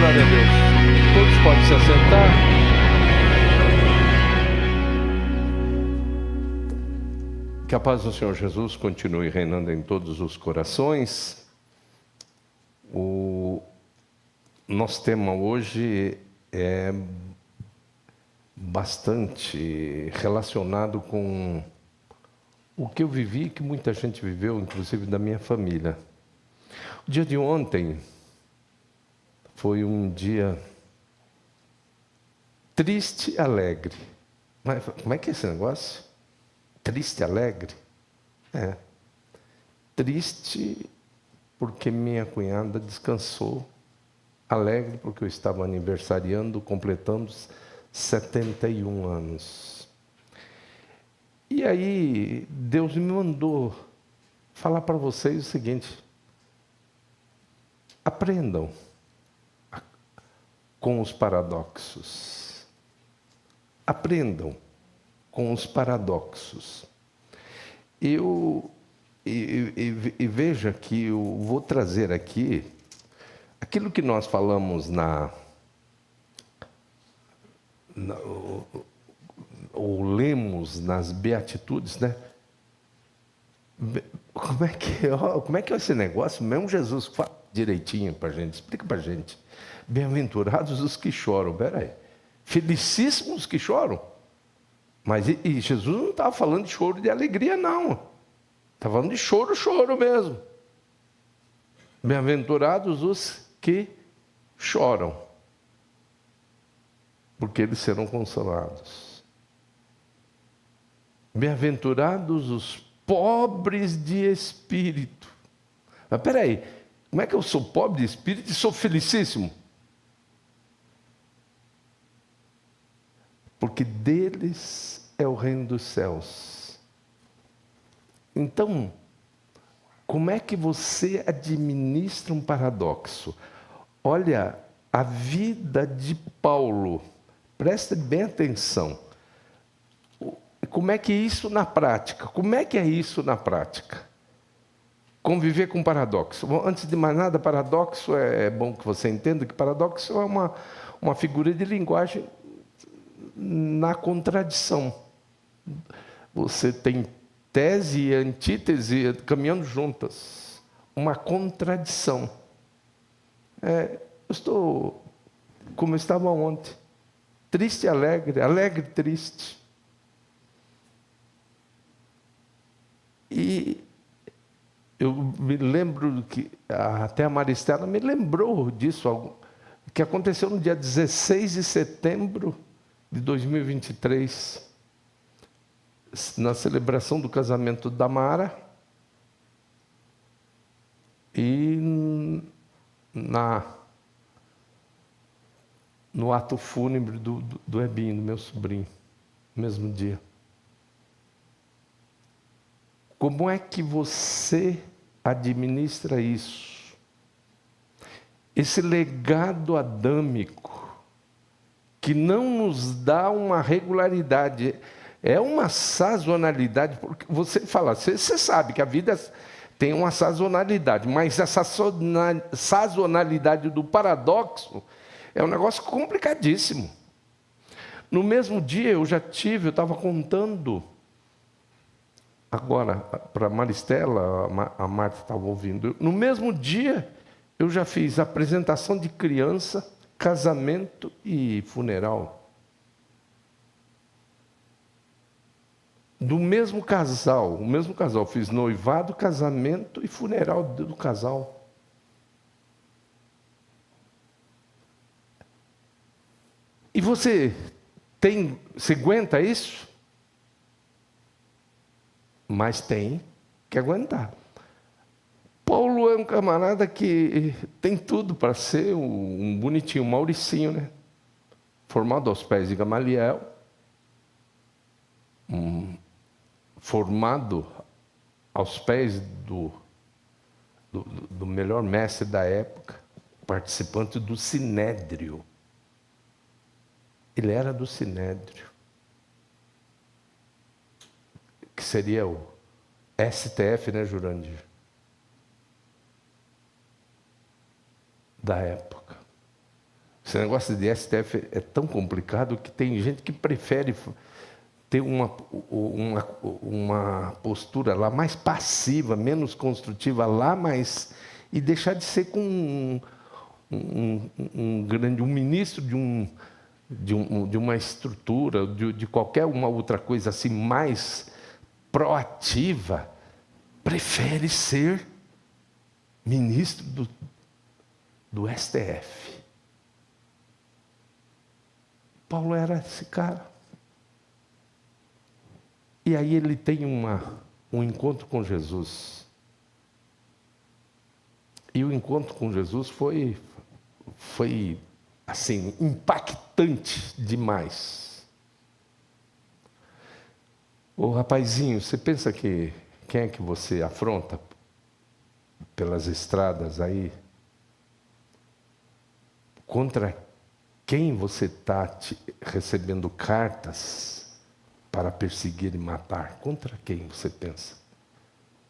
Glória a Deus. Todos podem se assentar. Que a paz do Senhor Jesus continue reinando em todos os corações. O nosso tema hoje é bastante relacionado com o que eu vivi, que muita gente viveu, inclusive da minha família. O dia de ontem foi um dia triste e alegre. Mas como é que é esse negócio? Triste e alegre? É. Triste porque minha cunhada descansou. Alegre porque eu estava aniversariando, completando 71 anos. E aí, Deus me mandou falar para vocês o seguinte: aprendam com os paradoxos. Aprendam com os paradoxos. E veja que eu vou trazer aqui aquilo que nós falamos ou lemos nas Beatitudes, né? Como é que é esse negócio? Mesmo Jesus fala direitinho para a gente, explica para a gente. Bem-aventurados os que choram. Peraí, felicíssimos os que choram. Mas e Jesus não estava falando de choro de alegria, não. Estava falando de choro mesmo. Bem-aventurados os que choram, porque eles serão consolados. Bem-aventurados os pobres de espírito. Mas peraí, como é que eu sou pobre de espírito e sou felicíssimo? Porque deles é o reino dos céus. Então, como é que você administra um paradoxo? Olha, a vida de Paulo, preste bem atenção. Como é que é isso na prática? Como é que é isso na prática? Conviver com paradoxo. Bom, antes de mais nada, paradoxo é bom que você entenda que paradoxo é uma figura de linguagem na contradição. Você tem tese e antítese caminhando juntas. Uma contradição. Eu estou como eu estava ontem. Triste e alegre, alegre e triste. E eu me lembro que até a Maristela me lembrou disso, que aconteceu no dia 16 de setembro de 2023, na celebração do casamento da Mara e no ato fúnebre do Ebinho, do meu sobrinho, no mesmo dia. Como é que você administra isso? Esse legado adâmico, que não nos dá uma regularidade, é uma sazonalidade, porque você fala, você sabe que a vida tem uma sazonalidade, mas essa sazonalidade do paradoxo é um negócio complicadíssimo. No mesmo dia eu estava contando, agora para a Maristela, a Marta estava ouvindo, no mesmo dia eu já fiz apresentação de criança, casamento e funeral. O mesmo casal, fiz noivado, casamento e funeral do casal. E você aguenta isso? Mas tem que aguentar. Paulo é um camarada que tem tudo para ser um bonitinho, um Mauricinho, né? Formado aos pés de Gamaliel, formado aos pés do melhor mestre da época, participante do Sinédrio. Ele era do Sinédrio, que seria o STF, né, Jurandir? Da época. Esse negócio de STF é tão complicado que tem gente que prefere ter uma postura lá mais passiva, menos construtiva lá, mas e deixar de ser com um ministro de uma estrutura, de qualquer uma outra coisa assim mais proativa, prefere ser ministro do STF. Paulo era esse cara. E aí ele tem um encontro com Jesus. E o encontro com Jesus foi assim, impactante demais. Ô rapazinho, você pensa que quem é que você afronta pelas estradas aí? Contra quem você está recebendo cartas para perseguir e matar? Contra quem você pensa?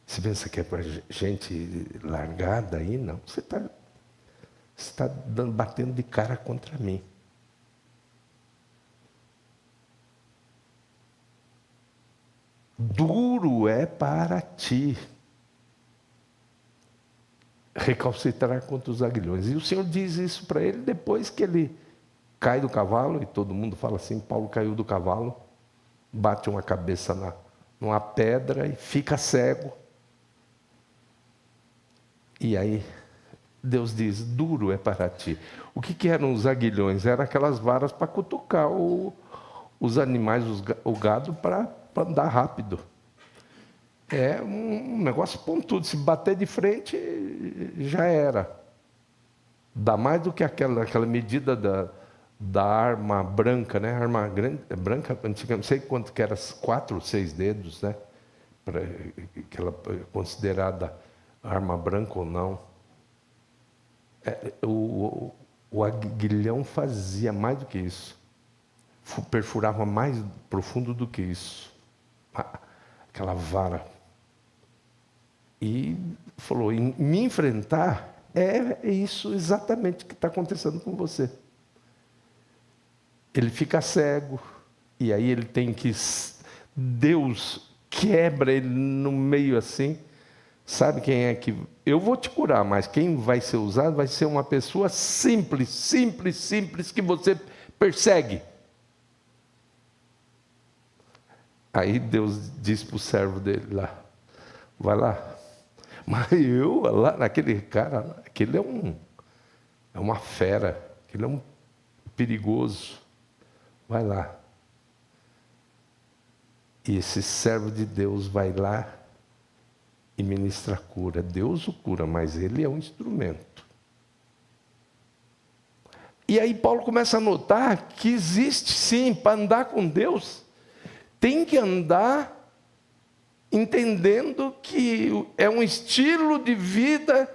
Você pensa que é para gente largada aí? Não. Você está batendo de cara contra mim. Duro é para ti recalcitrar contra os aguilhões. E o Senhor diz isso para ele depois que ele cai do cavalo, e todo mundo fala assim, Paulo caiu do cavalo, bate uma cabeça numa pedra e fica cego. E aí Deus diz, duro é para ti. O que eram os aguilhões? Eram aquelas varas para cutucar os animais, o gado, para andar rápido. É um negócio pontudo. Se bater de frente, já era. Dá mais do que aquela medida da arma branca, né? A arma branca, antiga, não sei quanto que era, 4 ou 6 dedos, né? Que ela é considerada arma branca ou não. O aguilhão fazia mais do que isso. Perfurava mais profundo do que isso. Aquela vara. E falou, me enfrentar é isso exatamente que está acontecendo com você. Ele fica cego, e aí ele tem que... Deus quebra ele no meio assim. Sabe quem é que... Eu vou te curar, mas quem vai ser usado vai ser uma pessoa simples, que você persegue. Aí Deus diz para o servo dele lá, vai lá. Mas lá, naquele cara, aquele é uma fera, aquele é um perigoso. Vai lá. E esse servo de Deus vai lá e ministra a cura. Deus o cura, mas ele é um instrumento. E aí Paulo começa a notar que existe sim, para andar com Deus, tem que andar entendendo que é um estilo de vida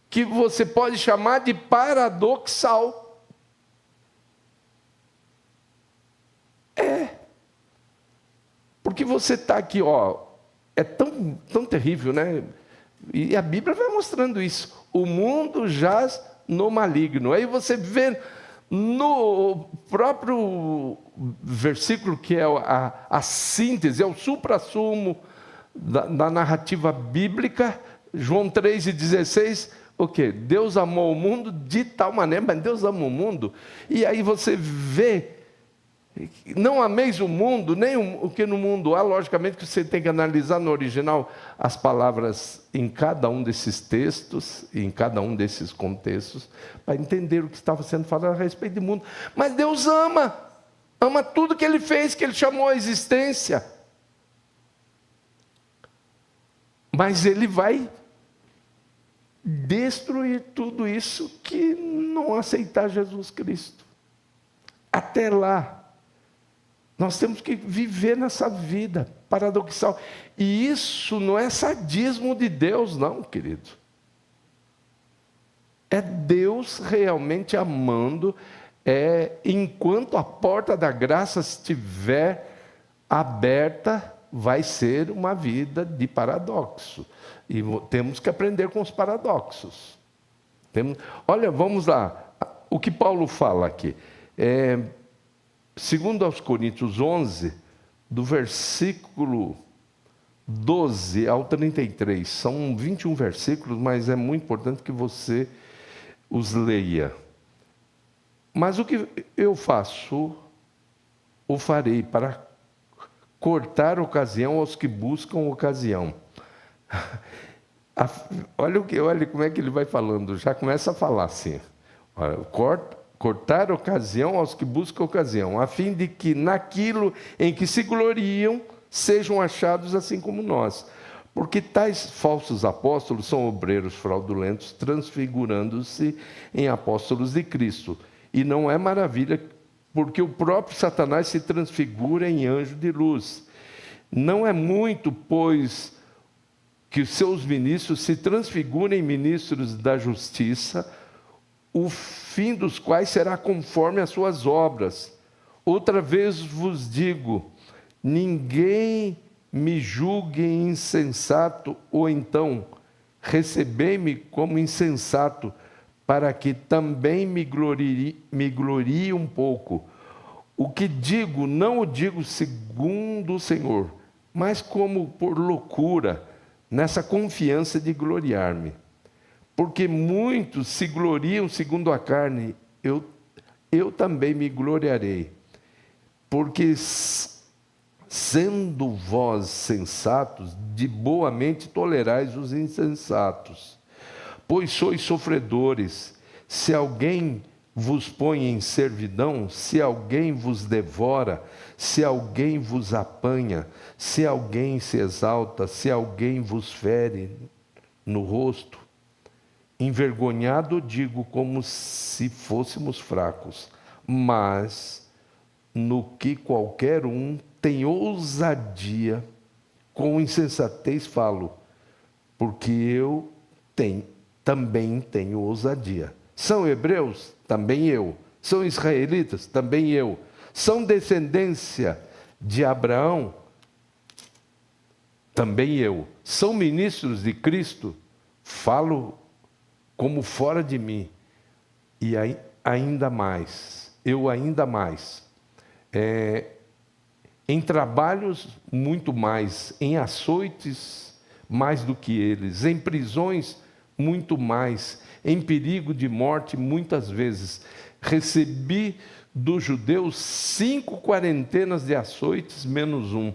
que você pode chamar de paradoxal. Porque você está aqui, é tão terrível, né? E a Bíblia vai mostrando isso. O mundo jaz no maligno. Aí você vê no próprio versículo, que é a síntese, é o suprassumo da narrativa bíblica, João 3,16, o quê? Deus amou o mundo de tal maneira, mas Deus ama o mundo. E aí você vê, não ameis o mundo, nem o que no mundo há. Logicamente que você tem que analisar no original as palavras em cada um desses textos, em cada um desses contextos, para entender o que estava sendo falado a respeito do mundo. Mas Deus ama tudo que Ele fez, que Ele chamou à existência. Mas Ele vai destruir tudo isso que não aceitar Jesus Cristo. Até lá, nós temos que viver nessa vida paradoxal. E isso não é sadismo de Deus, não, querido. É Deus realmente amando, enquanto a porta da graça estiver aberta, vai ser uma vida de paradoxo. E temos que aprender com os paradoxos. Olha, vamos lá. o que Paulo fala aqui? Segundo aos Coríntios 11, do versículo 12 ao 33, são 21 versículos, mas é muito importante que você os leia. Mas o que eu faço, o farei para cortar ocasião aos que buscam ocasião. Olha como é que ele vai falando, já começa a falar assim. Olha, cortar ocasião aos que buscam ocasião, a fim de que naquilo em que se gloriam, sejam achados assim como nós. Porque tais falsos apóstolos são obreiros fraudulentos, transfigurando-se em apóstolos de Cristo. E não é maravilha, porque o próprio Satanás se transfigura em anjo de luz. Não é muito, pois, que os seus ministros se transfigurem em ministros da justiça, o fim dos quais será conforme as suas obras. Outra vez vos digo, ninguém me julgue insensato, ou então recebei-me como insensato, para que também me glorie um pouco. O que digo, não o digo segundo o Senhor, mas como por loucura, nessa confiança de gloriar-me. Porque muitos se gloriam segundo a carne, eu também me gloriarei. Porque sendo vós sensatos, de boa mente tolerais os insensatos. Pois sois sofredores, se alguém vos põe em servidão, se alguém vos devora, se alguém vos apanha, se alguém se exalta, se alguém vos fere no rosto, envergonhado digo como se fôssemos fracos, mas no que qualquer um tem ousadia, com insensatez falo, porque eu também tenho ousadia. São hebreus? Também eu. São israelitas? Também eu. São descendência de Abraão? Também eu. São ministros de Cristo? Falo como fora de mim. E ainda mais, eu ainda mais. Em trabalhos, muito mais. Em açoites, mais do que eles. Em prisões, muito mais. Em perigo de morte, muitas vezes. Recebi dos judeus 5 quarentenas de açoites, menos um.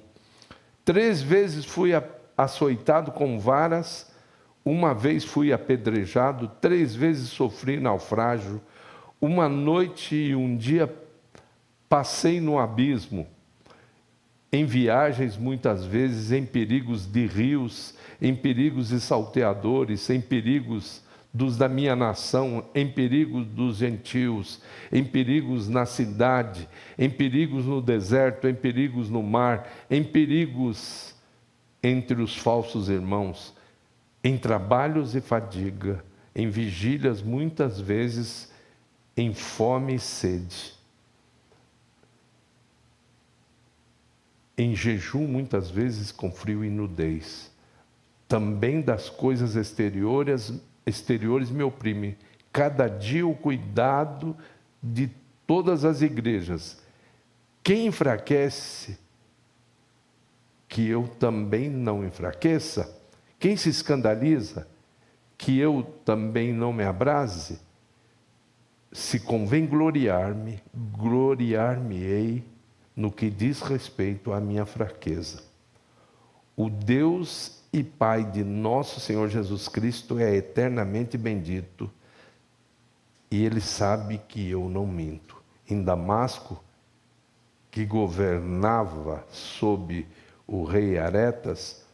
3 vezes fui açoitado com varas, uma vez fui apedrejado, 3 vezes sofri naufrágio, uma noite e um dia passei no abismo, em viagens muitas vezes, em perigos de rios, em perigos de salteadores, em perigos dos da minha nação, em perigos dos gentios, em perigos na cidade, em perigos no deserto, em perigos no mar, em perigos entre os falsos irmãos, em trabalhos e fadiga, em vigílias muitas vezes, em fome e sede, em jejum muitas vezes com frio e nudez. Também das coisas exteriores me oprime. Cada dia o cuidado de todas as igrejas. Quem enfraquece, que eu também não enfraqueça. Quem se escandaliza, que eu também não me abrase. Se convém gloriar-me, gloriar-me-ei no que diz respeito à minha fraqueza. O Deus e Pai de nosso Senhor Jesus Cristo é eternamente bendito, e Ele sabe que eu não minto. Em Damasco, que governava sob o rei Aretas,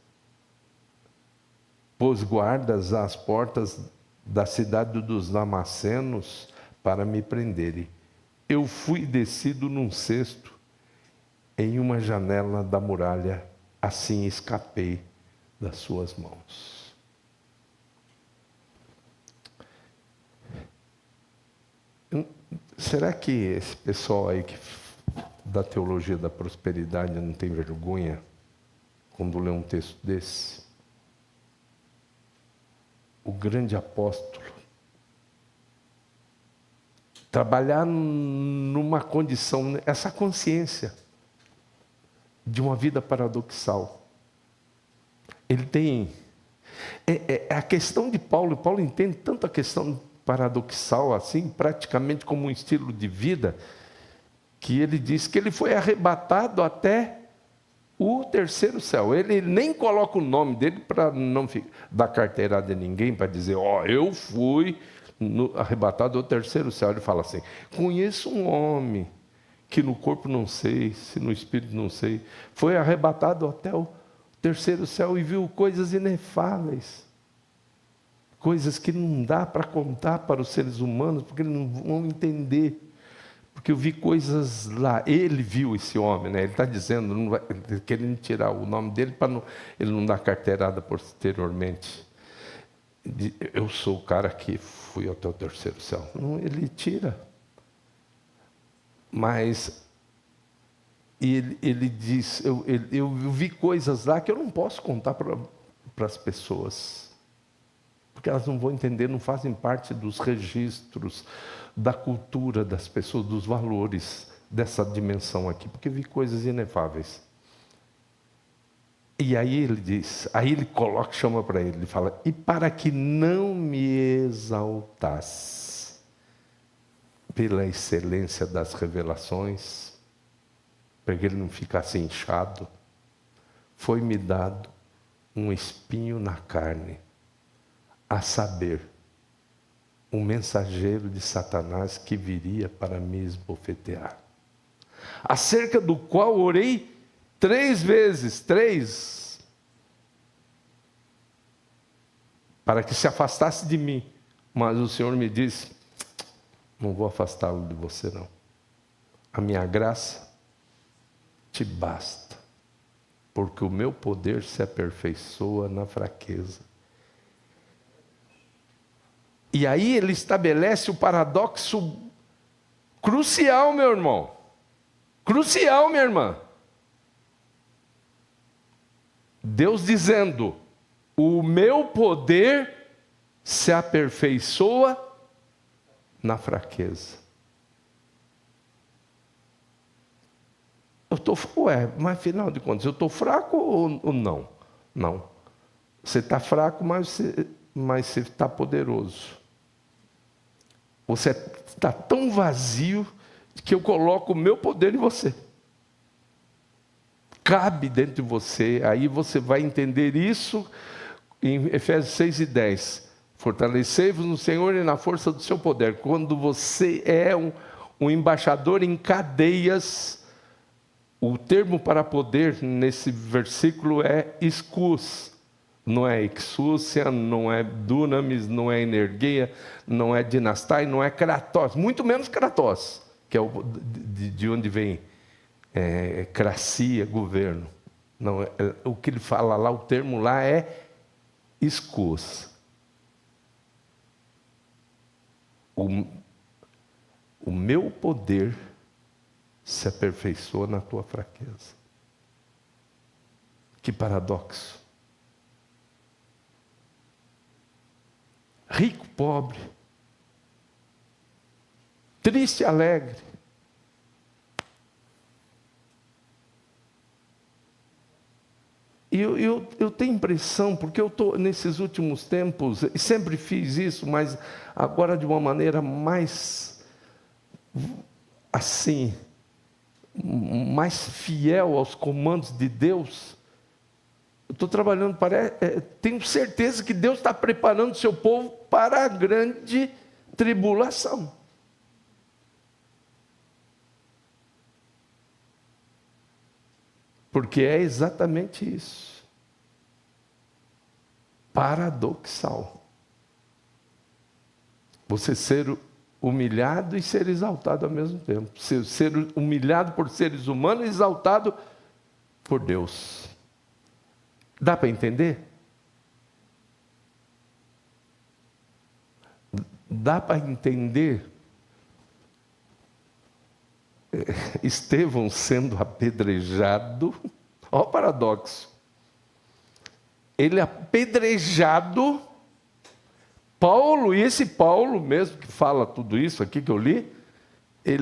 pôs guardas às portas da cidade dos Damascenos para me prenderem. Eu fui descido num cesto, em uma janela da muralha, assim escapei das suas mãos. Será que esse pessoal aí da teologia da prosperidade não tem vergonha quando lê um texto desse? O grande apóstolo trabalhar numa condição, essa consciência de uma vida paradoxal. Ele tem... a questão de Paulo entende tanto a questão paradoxal assim, praticamente como um estilo de vida, que ele diz que ele foi arrebatado até o terceiro céu. Ele nem coloca o nome dele para não dar carteirada a ninguém, para dizer, eu fui arrebatado ao terceiro céu. Ele fala assim, conheço um homem que no corpo não sei, se no espírito não sei, foi arrebatado até o terceiro céu e viu coisas inefáveis, coisas que não dá para contar para os seres humanos, porque eles não vão entender. Porque eu vi coisas lá, ele viu esse homem, né? Ele está dizendo, não vai, querendo tirar o nome dele para ele não dar carteirada posteriormente. Eu sou o cara que fui até o terceiro céu. Não, ele tira. Mas ele diz, eu vi coisas lá que eu não posso contar para as pessoas, porque elas não vão entender, não fazem parte dos registros, da cultura das pessoas, dos valores dessa dimensão aqui, porque vi coisas inefáveis. E aí ele diz, aí ele coloca, chama para ele, ele fala, e para que não me exaltasse pela excelência das revelações, para que ele não ficasse inchado, foi-me dado um espinho na carne, a saber, um mensageiro de Satanás que viria para me esbofetear, acerca do qual orei 3 vezes, para que se afastasse de mim, mas o Senhor me disse, não vou afastá-lo de você não, a minha graça te basta, porque o meu poder se aperfeiçoa na fraqueza. E aí ele estabelece o paradoxo crucial, meu irmão. Crucial, minha irmã. Deus dizendo, o meu poder se aperfeiçoa na fraqueza. Mas afinal de contas, eu estou fraco ou não? Não. Você está fraco, mas você está poderoso. Você está tão vazio que eu coloco o meu poder em você. Cabe dentro de você, aí você vai entender isso em Efésios 6:10. Fortalecei-vos no Senhor e na força do seu poder. Quando você é um embaixador em cadeias, o termo para poder nesse versículo é excus. Não é exúcia, não é dunamis, não é energia, não é dinastai, não é kratos, muito menos kratos, que é de onde vem cracia, governo. Não, o que ele fala lá, o termo lá é excus. O meu poder se aperfeiçoa na tua fraqueza. Que paradoxo. Rico, pobre, triste, alegre. E eu tenho impressão, porque eu estou nesses últimos tempos, e sempre fiz isso, mas agora de uma maneira mais, assim, mais fiel aos comandos de Deus. Eu estou trabalhando, tenho certeza que Deus está preparando o seu povo para a grande tribulação. Porque é exatamente isso. Paradoxal. Você ser humilhado e ser exaltado ao mesmo tempo. Ser humilhado por seres humanos e exaltado por Deus. Dá para entender? Dá para entender Estevão sendo apedrejado? Olha o paradoxo. Ele é apedrejado, Paulo, e esse Paulo mesmo que fala tudo isso aqui que eu li,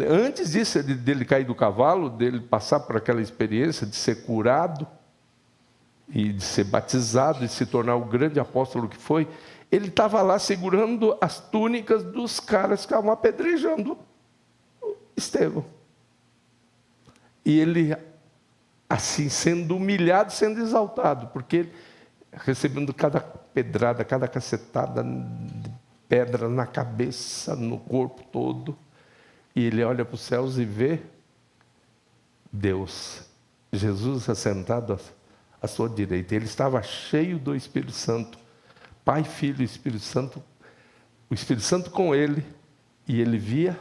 Antes disso, dele cair do cavalo, dele passar por aquela experiência de ser curado, e de ser batizado, e se tornar o grande apóstolo que foi, ele estava lá segurando as túnicas dos caras que estavam apedrejando Estevão. E ele, assim, sendo humilhado, sendo exaltado, porque ele, recebendo cada pedrada, cada cacetada de pedra na cabeça, no corpo todo, e ele olha para os céus e vê Deus, Jesus assentado à sua direita. Ele estava cheio do Espírito Santo, Pai, Filho e Espírito Santo, o Espírito Santo com ele, e ele via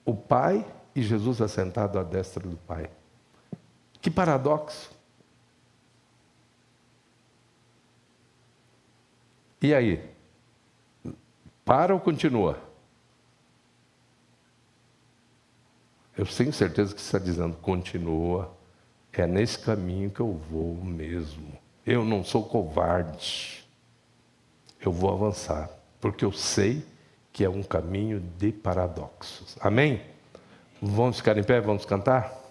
o Pai e Jesus assentado à destra do Pai. Que paradoxo! E aí? Para ou continua? Eu tenho certeza que você está dizendo, continua. É nesse caminho que eu vou mesmo. Eu não sou covarde. Eu vou avançar, porque eu sei que é um caminho de paradoxos. Amém? Vamos ficar em pé, vamos cantar?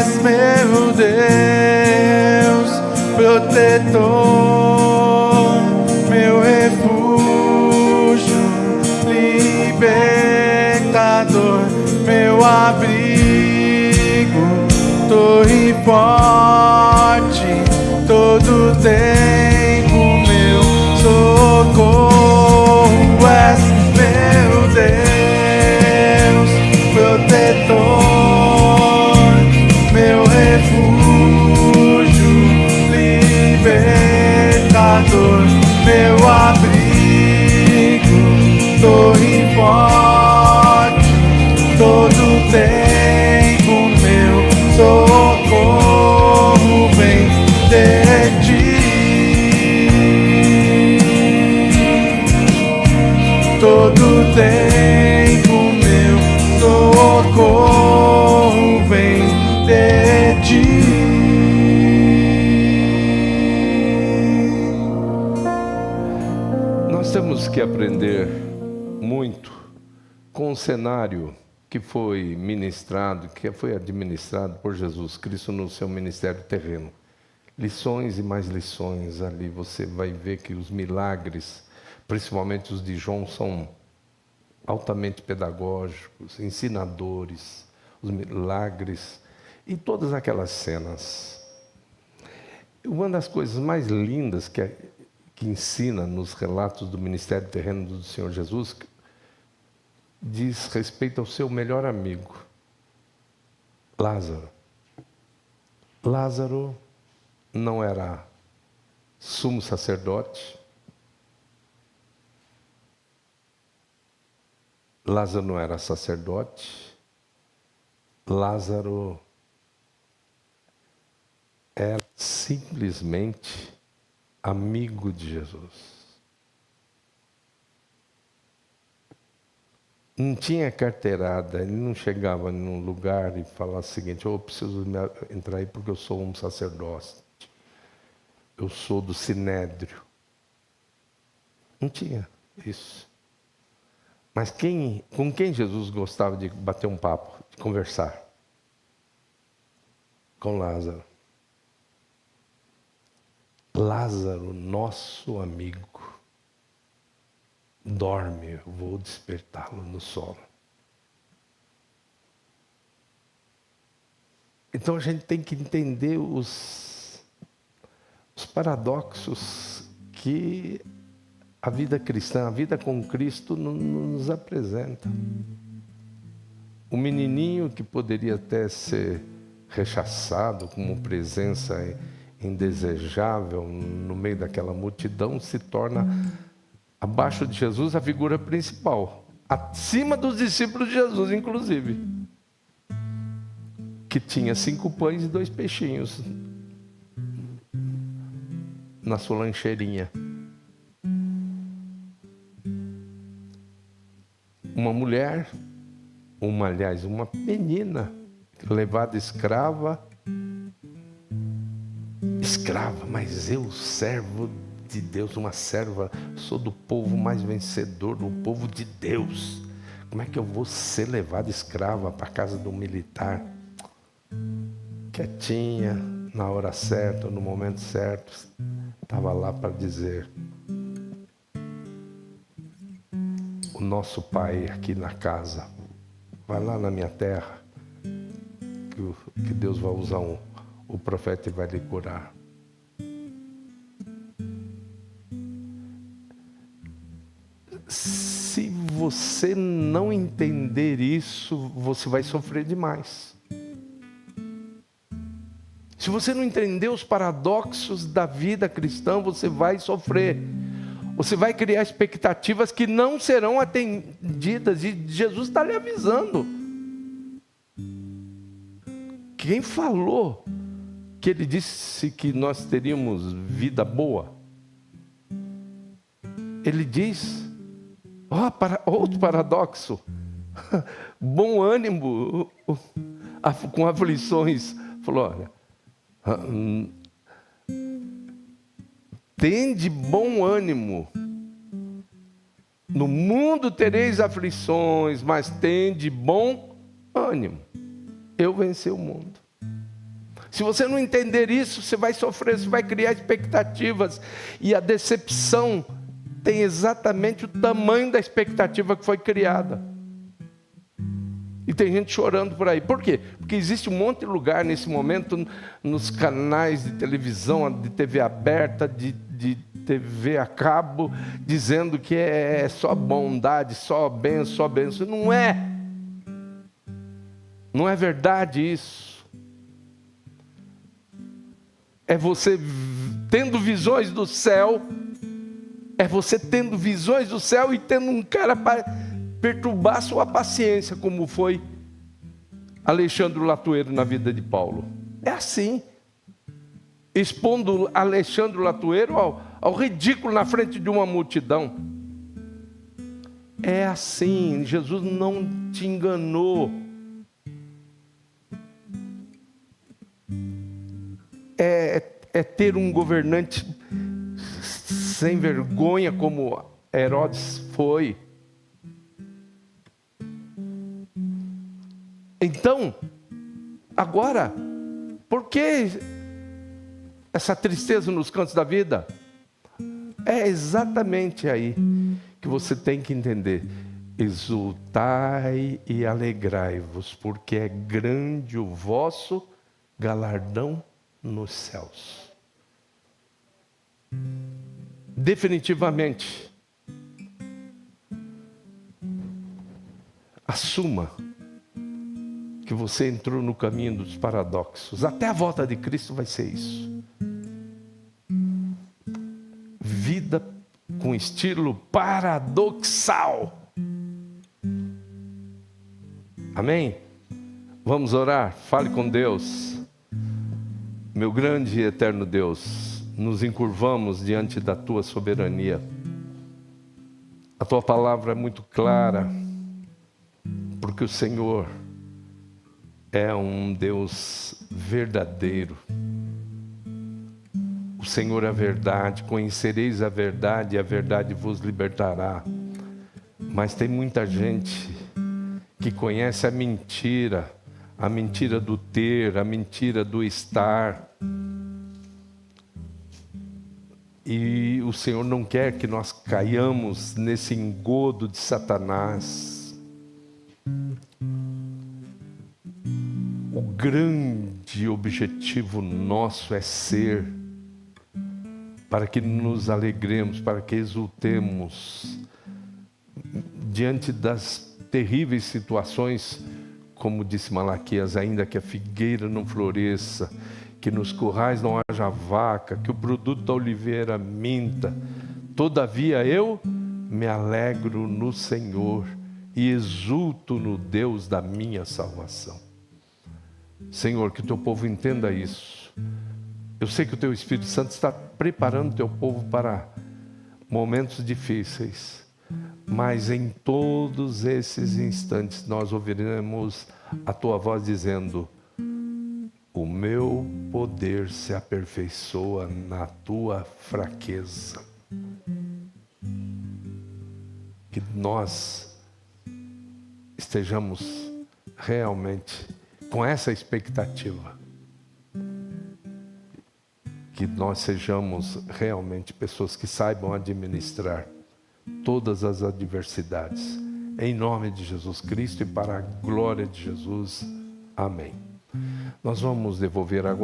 és meu Deus, protetor, meu refúgio, libertador, meu abrigo, torre forte, todo tempo meu socorro. És meu Deus, protetor, meu refúgio, libertador, meu abrigo, torre forte, todo tempo meu socorro vem de ti. Todo tempo meu socorro vem de ti. Nós temos que aprender muito com o cenário que foi ministrado, que foi administrado por Jesus Cristo no seu ministério terreno. Lições e mais lições ali. Você vai ver que os milagres, principalmente os de João, são altamente pedagógicos, ensinadores, os milagres e todas aquelas cenas. Uma das coisas mais lindas que ensina nos relatos do ministério terreno do Senhor Jesus diz respeito ao seu melhor amigo, Lázaro. Lázaro não era sumo sacerdote, Lázaro não era sacerdote, Lázaro era simplesmente amigo de Jesus. Não tinha carteirada, ele não chegava num lugar e falava o seguinte: eu preciso entrar aí porque eu sou um sacerdote, eu sou do Sinédrio. Não tinha isso. Mas com quem Jesus gostava de bater um papo, de conversar? Com Lázaro. Lázaro, nosso amigo, dorme, eu vou despertá-lo no sono. Então a gente tem que entender os paradoxos que a vida cristã, a vida com Cristo nos apresenta. O menininho que poderia até ser rechaçado como presença indesejável no meio daquela multidão se torna, abaixo de Jesus, a figura principal, acima dos discípulos de Jesus, inclusive, que tinha 5 pães e 2 peixinhos na sua lancheirinha. Uma mulher, uma menina, levada escrava, mas eu, servo de Deus, uma serva, sou do povo mais vencedor, do povo de Deus. Como é que eu vou ser levada escrava para a casa do militar? Quietinha, na hora certa, no momento certo, estava lá para dizer: o nosso Pai aqui na casa, vai lá na minha terra, que Deus vai usar o profeta e vai lhe curar. Se você não entender isso, você vai sofrer demais. Se você não entender os paradoxos da vida cristã, você vai sofrer. Você vai criar expectativas que não serão atendidas. E Jesus está lhe avisando. Quem falou que ele disse que nós teríamos vida boa? Ele diz, outro paradoxo, bom ânimo com aflições. Falou, olha, tende bom ânimo. No mundo tereis aflições, mas tende bom ânimo. Eu venci o mundo. Se você não entender isso, você vai sofrer, você vai criar expectativas. E a decepção tem exatamente o tamanho da expectativa que foi criada. E tem gente chorando por aí. Por quê? Porque existe um monte de lugar nesse momento, nos canais de televisão, de TV aberta, de TV a cabo, dizendo que é só bondade, só benção. Não é. Não é verdade isso. É você tendo visões do céu, é você tendo visões do céu e tendo um cara para perturbar sua paciência, como foi Alexandre Latuero na vida de Paulo. É assim. Expondo Alexandre Latuero ao ridículo na frente de uma multidão. É assim. Jesus não te enganou. É ter um governante sem vergonha como Herodes foi. Então, agora, por que essa tristeza nos cantos da vida? É exatamente aí que você tem que entender. Exultai e alegrai-vos, porque é grande o vosso galardão nos céus. Definitivamente, assuma que você entrou no caminho dos paradoxos. Até a volta de Cristo vai ser isso. Vida com estilo paradoxal. Amém? Vamos orar? Fale com Deus. Meu grande e eterno Deus, nos encurvamos diante da Tua soberania. A Tua palavra é muito clara, porque o Senhor é um Deus verdadeiro. O Senhor é a verdade, conhecereis a verdade e a verdade vos libertará. Mas tem muita gente que conhece a mentira do ter, a mentira do estar. E o Senhor não quer que nós caiamos nesse engodo de Satanás. O grande objetivo nosso é ser, para que nos alegremos, para que exultemos diante das terríveis situações, como disse Malaquias, ainda que a figueira não floresça, que nos currais não haja vaca, que o produto da oliveira minta. Todavia eu me alegro no Senhor e exulto no Deus da minha salvação. Senhor, que o teu povo entenda isso. Eu sei que o teu Espírito Santo está preparando o teu povo para momentos difíceis, mas em todos esses instantes nós ouviremos a tua voz dizendo: o meu poder se aperfeiçoa na tua fraqueza. Que nós estejamos realmente com essa expectativa. Que nós sejamos realmente pessoas que saibam administrar todas as adversidades. Em nome de Jesus Cristo e para a glória de Jesus. Amém. Nós vamos devolver agora